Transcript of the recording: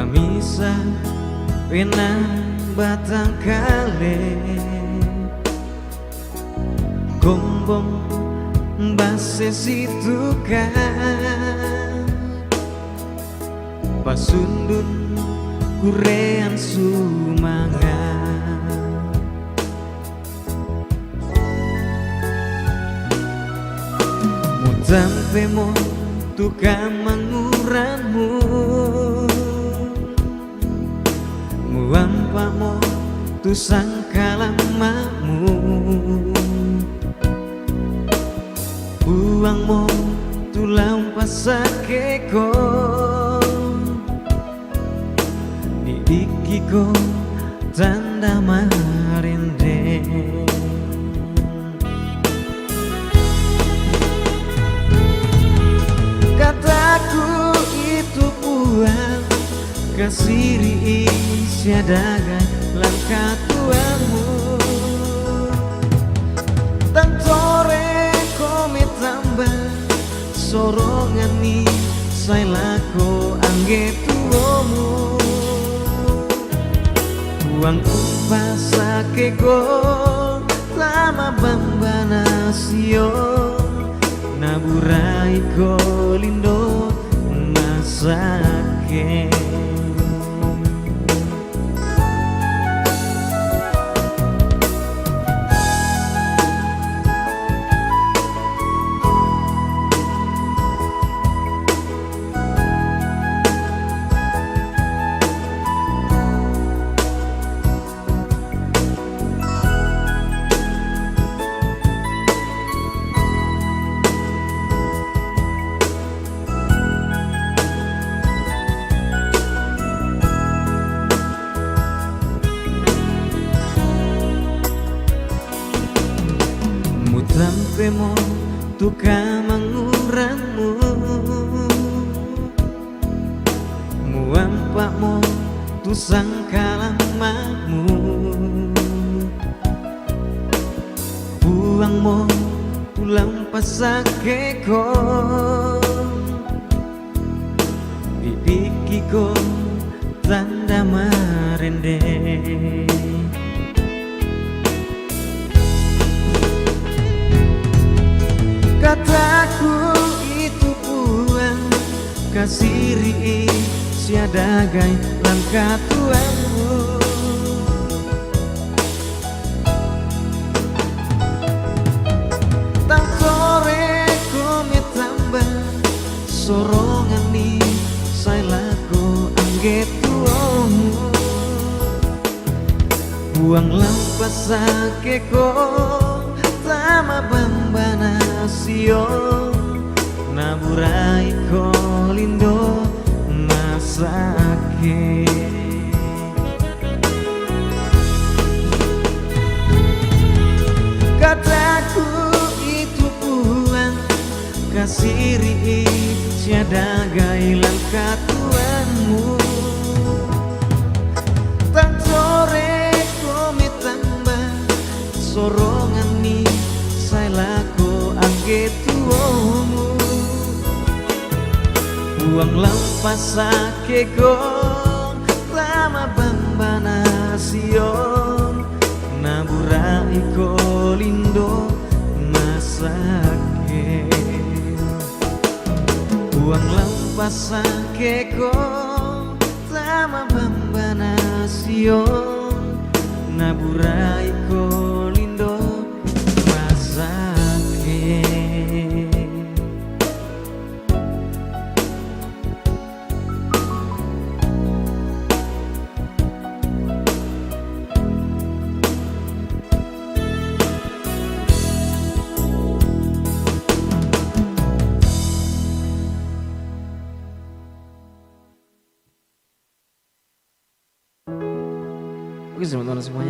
Mamisa penang batang kale gombong base situ kan pasundun kurean sumangan mutampe mo tukang manguranmu muampa mo tu sangkalamamu buang mo tu lampasakeko di ikiko tanda marinde kataku itu puang kasiri siadaga langkah tuamu tantore kome tambah sorongan ni saya lako angge tuomu uang upasake go lama bambana sio naburai ko lindo masake sampai mo tukang manguranmu muampak mo tu sangkalamamu buang mo tu lampasakeko bibikiko tanda marende kataku itu puang kasiri siadagai langkah tuamu tak sore kome tambah sorongan ni saya laku angge tuomu buang lampasakeko sama bambana sio naburai ko lindo masake kataku itu puang kasiri siadaga ilang katuanmu tak sore kome tambah sorongan ni saya laku angge tuomu buang lampasakeko lama bambana sio naburai ko lindo masake buang lampasakeko lama bambana sio naburai ko lindo masake Oke, selamat malam semuanya.